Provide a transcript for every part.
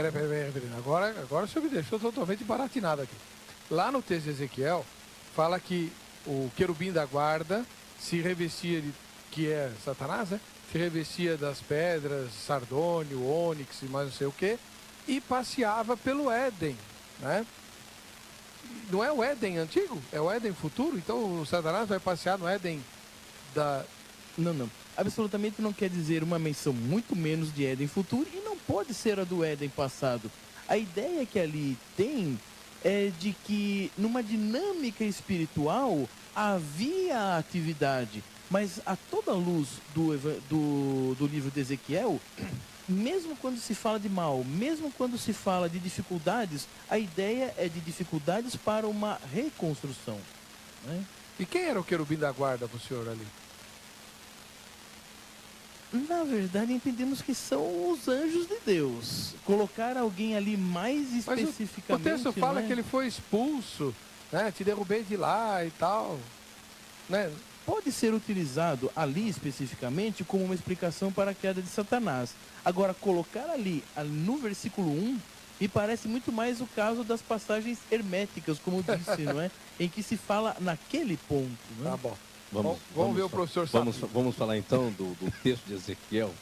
peraí. Agora o senhor me deixou totalmente baratinado aqui. Lá no texto de Ezequiel, fala que o querubim da guarda se revestia de, que é Satanás, né? Se revestia das pedras, sardônio, ônix e mais não sei o quê, e passeava pelo Éden, né? Não é o Éden antigo? É o Éden futuro? Então o Satanás vai passear no Éden da... Não. Absolutamente não quer dizer uma menção muito menos de Éden futuro e não pode ser a do Éden passado. A ideia que ali tem é de que numa dinâmica espiritual havia atividade, mas a toda luz do livro de Ezequiel, mesmo quando se fala de mal, mesmo quando se fala de dificuldades, a ideia é de dificuldades para uma reconstrução, né? E quem era o querubim da guarda para o senhor ali? Na verdade, entendemos que são os anjos de Deus. Colocar alguém ali mais especificamente... Mas o texto fala, né, que ele foi expulso, né? Te derrubei de lá e tal, né? pode ser utilizado ali especificamente como uma explicação para a queda de Satanás. Agora, colocar ali no versículo 1, me parece muito mais o caso das passagens herméticas, como disse, não é? Em que se fala naquele ponto. Né? Tá bom. Vamos ver o professor Sapir. Vamos falar então do texto de Ezequiel.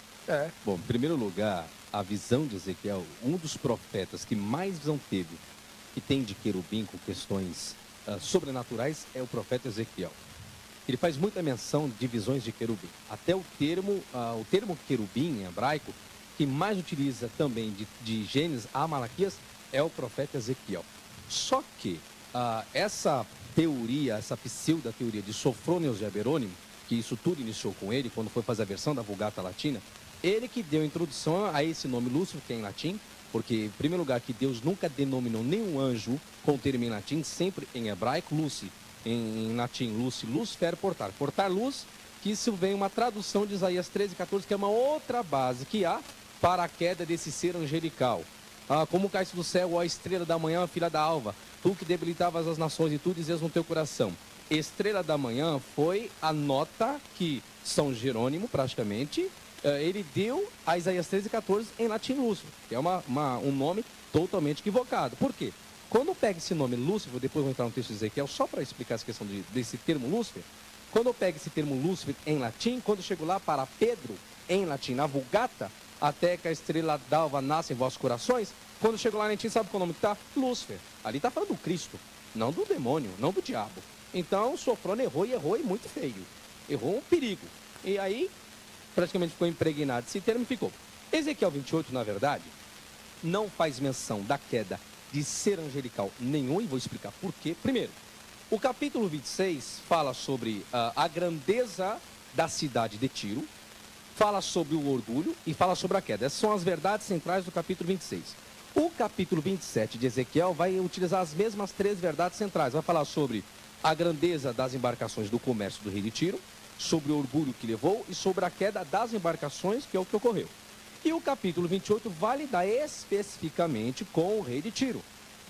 Bom, em primeiro lugar, a visão de Ezequiel, um dos profetas que mais visão teve, que tem de querubim com questões sobrenaturais, é o profeta Ezequiel. Ele faz muita menção de visões de querubim. Até o termo querubim em hebraico, que mais utiliza também de Gênesis a Malaquias, é o profeta Ezequiel. Só que essa teoria, essa pseudo-teoria de Sofrônios de Aberônimo, que isso tudo iniciou com ele, quando foi fazer a versão da Vulgata Latina, ele que deu a introdução a esse nome Lúcifer, que é em latim, porque, em primeiro lugar, que Deus nunca denominou nenhum anjo com o termo em latim, sempre em hebraico, Luci, em latim, Luci, Lucifer, portar. Portar luz, que isso vem uma tradução de Isaías 13:14, que é uma outra base que há para a queda desse ser angelical. Como caísse do céu, ó estrela da manhã, filha da alva, tu que debilitavas as nações e tu dizias no teu coração. Estrela da manhã foi a nota que São Jerônimo, praticamente, ele deu a Isaías 13:14 em latim Lúcifer, que é um nome totalmente equivocado. Por quê? Quando pega esse nome Lúcifer, depois vou entrar no texto de Ezequiel, só para explicar essa questão desse termo Lúcifer, quando eu pego esse termo Lúcifer em latim, quando eu chego lá para Pedro, em latim, na Vulgata, até que a estrela d'alva nasce em vossos corações, quando chego lá em latim, sabe qual é o nome que está? Lúcifer. Ali está falando do Cristo, não do demônio, não do diabo. Então, Sofrônio errou e muito feio. Errou um perigo. E aí, praticamente ficou impregnado esse termo e ficou. Ezequiel 28, na verdade, não faz menção da queda de ser angelical nenhum, e vou explicar por quê. Primeiro, o capítulo 26 fala sobre a grandeza da cidade de Tiro, fala sobre o orgulho e fala sobre a queda. Essas são as verdades centrais do capítulo 26. O capítulo 27 de Ezequiel vai utilizar as mesmas três verdades centrais. Vai falar sobre a grandeza das embarcações do comércio do rei de Tiro, sobre o orgulho que levou e sobre a queda das embarcações, que é o que ocorreu. E o capítulo 28 vai lidar especificamente com o rei de Tiro.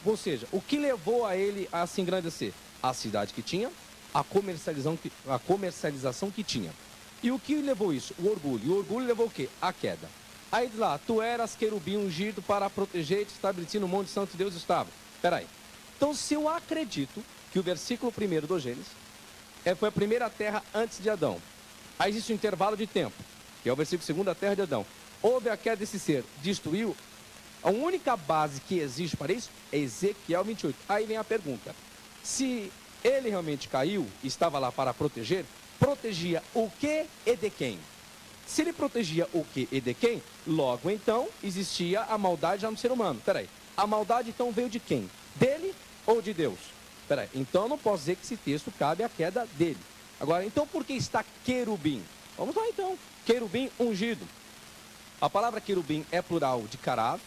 Ou seja, o que levou a ele a se engrandecer? A cidade que tinha, a comercialização que tinha. E o que levou isso? O orgulho. E o orgulho levou o quê? A queda. Aí diz lá, tu eras querubim ungido para proteger e te estabelecer no monte santo de Deus estava. Espera aí. Então, se eu acredito que o versículo 1 do Gênesis foi a primeira terra antes de Adão. Aí existe um intervalo de tempo, que é o versículo 2 da terra de Adão. Houve a queda desse ser, destruiu. A única base que existe para isso é Ezequiel 28. Aí vem a pergunta. Se ele realmente caiu, estava lá para proteger, protegia o que e de quem? Se ele protegia o que e de quem, logo então existia a maldade já no ser humano. Peraí, a maldade então veio de quem? Dele ou de Deus? Peraí, então eu não posso dizer que esse texto cabe à queda dele. Agora, então por que está querubim? Vamos lá então, querubim ungido. A palavra querubim é plural de carav,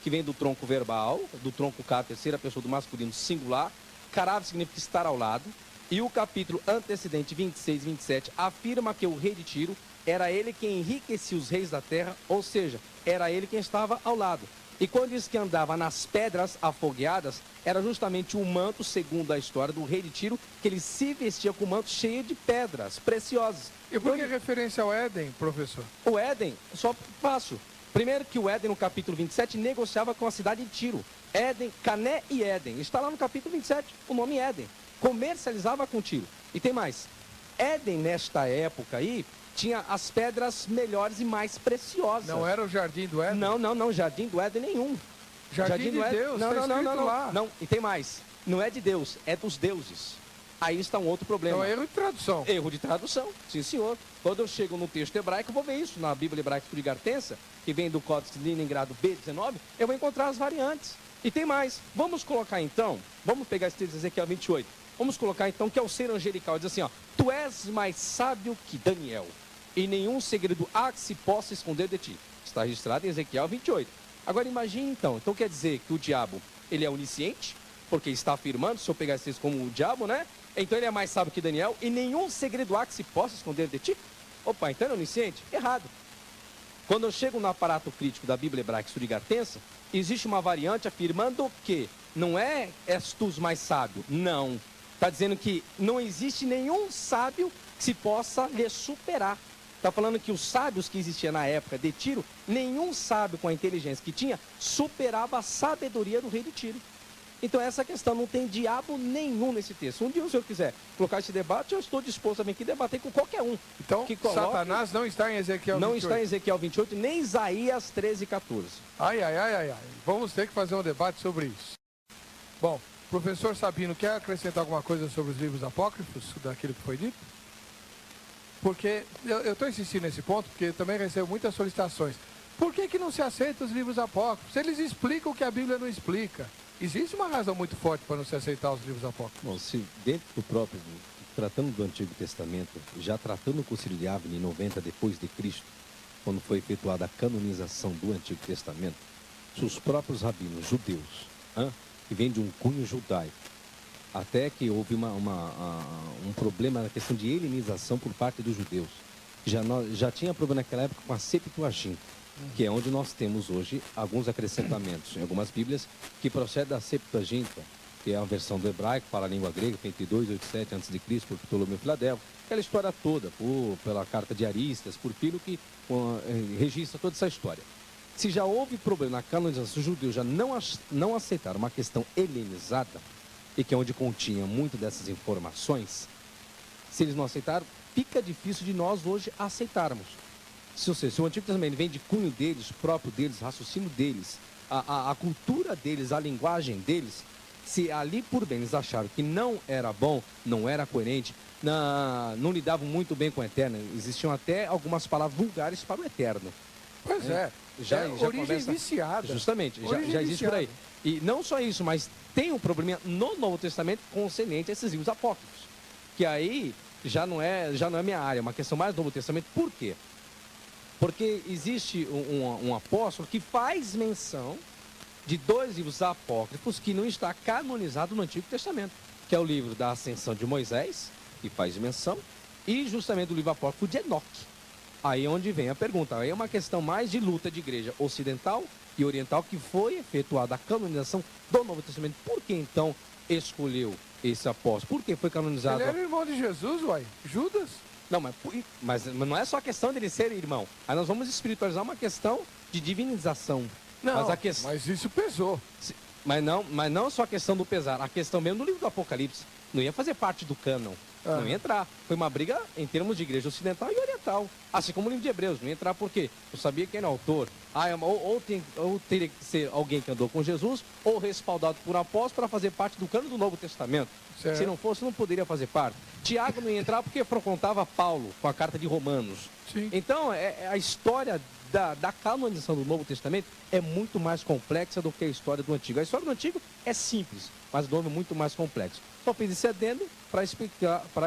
que vem do tronco verbal, do tronco K, terceira pessoa do masculino singular. Carav significa estar ao lado. E o capítulo antecedente 26 e 27 afirma que o rei de Tiro era ele quem enriquecia os reis da terra, ou seja, era ele quem estava ao lado. E quando diz que andava nas pedras afogueadas, era justamente o manto, segundo a história do rei de Tiro, que ele se vestia com o manto cheio de pedras preciosas. E por que referência ao Éden, professor? O Éden, só fácil. Primeiro que o Éden, no capítulo 27, negociava com a cidade de Tiro. Éden, Cané e Éden. Está lá no capítulo 27, o nome Éden. Comercializava com Tiro. E tem mais. Éden, nesta época aí, tinha as pedras melhores e mais preciosas. Não era o Jardim do Éden? Não, Jardim do Éden nenhum. Jardim de Deus, não. E tem mais. Não é de Deus, é dos deuses. Aí está um outro problema. Então, erro de tradução. Erro de tradução, sim senhor. Quando eu chego no texto hebraico, eu vou ver isso. Na Bíblia Hebraica Turigartensa, que vem do Códice de Leningrado B19, eu vou encontrar as variantes. E tem mais. Vamos colocar então, vamos pegar esse texto de Ezequiel 28. Vamos colocar então que é o ser angelical. Diz assim, ó, tu és mais sábio que Daniel, e nenhum segredo há que se possa esconder de ti. Está registrado em Ezequiel 28. Agora imagine então quer dizer que o diabo, ele é onisciente, porque está afirmando, se eu pegar esse texto como o diabo, né? Então ele é mais sábio que Daniel, e nenhum segredo há que se possa esconder de ti? Opa, então ele é onisciente? Errado. Quando eu chego no aparato crítico da Bíblia Hebraica Surigartensa, existe uma variante afirmando que não és tu mais sábio, não. Está dizendo que não existe nenhum sábio que se possa lhe superar. Está falando que os sábios que existiam na época de Tiro, nenhum sábio com a inteligência que tinha superava a sabedoria do rei de Tiro. Então essa questão não tem diabo nenhum nesse texto. Um dia, se o senhor quiser colocar esse debate, eu estou disposto a vir aqui debater com qualquer um. Então, que coloque... Satanás não está em Ezequiel 28? Não está em Ezequiel 28, nem Isaías 13 e 14. Ai. Vamos ter que fazer um debate sobre isso. Bom, professor Sabino, quer acrescentar alguma coisa sobre os livros apócrifos, daquilo que foi dito? Porque eu estou insistindo nesse ponto, porque também recebo muitas solicitações. Por que não se aceita os livros apócrifos? Eles explicam o que a Bíblia não explica. Existe uma razão muito forte para não se aceitar os livros apócrifos. Bom, se dentro do próprio, tratando do Antigo Testamento, já tratando o Concílio de Ávila em 90 depois de Cristo, quando foi efetuada a canonização do Antigo Testamento, se os próprios rabinos judeus, que vêm de um cunho judaico, até que houve um problema na questão de helenização por parte dos judeus, já tinha problema naquela época com a Septuaginta, que é onde nós temos hoje alguns acrescentamentos em algumas bíblias que procedem da Septuaginta, que é a versão do hebraico para a língua grega, 2287 a.C., por Ptolomeu Filadélfo, aquela história toda, pela carta de Aristas, por Pilo, que registra toda essa história. Se já houve problema na canonização, os judeus já não aceitaram uma questão helenizada, e que é onde continha muito dessas informações, se eles não aceitaram, fica difícil de nós hoje aceitarmos. Se o Antigo Testamento vem de cunho deles, próprio deles, raciocínio deles, a cultura deles, a linguagem deles, se ali por bem eles acharam que não era bom, não era coerente, não lidavam muito bem com o eterno, existiam até algumas palavras vulgares para o eterno. Pois é. Já origem começa, viciada. Justamente, já existe por aí. E não só isso, mas tem um problema no Novo Testamento concernente a esses livros apócrifos, que aí já não é minha área, é uma questão mais do Novo Testamento. Por quê? Porque existe um apóstolo que faz menção de dois livros apócrifos que não está canonizado no Antigo Testamento, que é o livro da Ascensão de Moisés, que faz menção, e justamente o livro apócrifo de Enoque. Aí é onde vem a pergunta. Aí é uma questão mais de luta de igreja ocidental e oriental, que foi efetuada a canonização do Novo Testamento. Por que então escolheu esse apóstolo? Por que foi canonizado? Ele era irmão de Jesus, uai. Judas? Não, mas não é só a questão dele ser irmão. Aí nós vamos espiritualizar uma questão de divinização. Não, mas isso pesou. Mas não só a questão do pesar. A questão mesmo do livro do Apocalipse. Não ia fazer parte do cânon. Não ia entrar. Foi uma briga em termos de igreja ocidental e oriental. Assim como o livro de Hebreus. Não ia entrar por quê? Eu sabia quem era o autor. Ou teria que ser alguém que andou com Jesus, ou respaldado por um apóstolo para fazer parte do cânon do Novo Testamento. Certo. Se não fosse, não poderia fazer parte. Tiago não ia entrar porque afrontava Paulo com a carta de Romanos. Sim. Então, a história da canonização do Novo Testamento é muito mais complexa do que a história do Antigo. A história do Antigo é simples, mas do Novo é muito mais complexo. Só fiz esse adendo para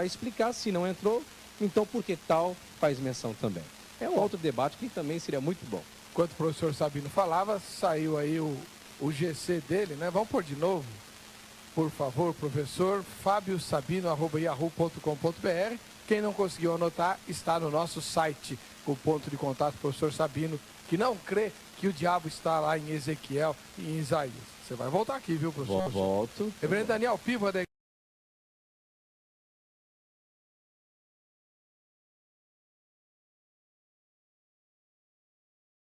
explicar se não entrou, então por que tal faz menção também. É um outro debate que também seria muito bom. Enquanto o professor Sabino falava, saiu aí o GC dele, né? Vamos pôr de novo, por favor, professor, fabiosabino@yahoo.com.br. Quem não conseguiu anotar, está no nosso site, o ponto de contato, professor Sabino, que não crê que o diabo está lá em Ezequiel e em Isaías. Você vai voltar aqui, viu, professor? Volto. Reverendo Daniel Piva, da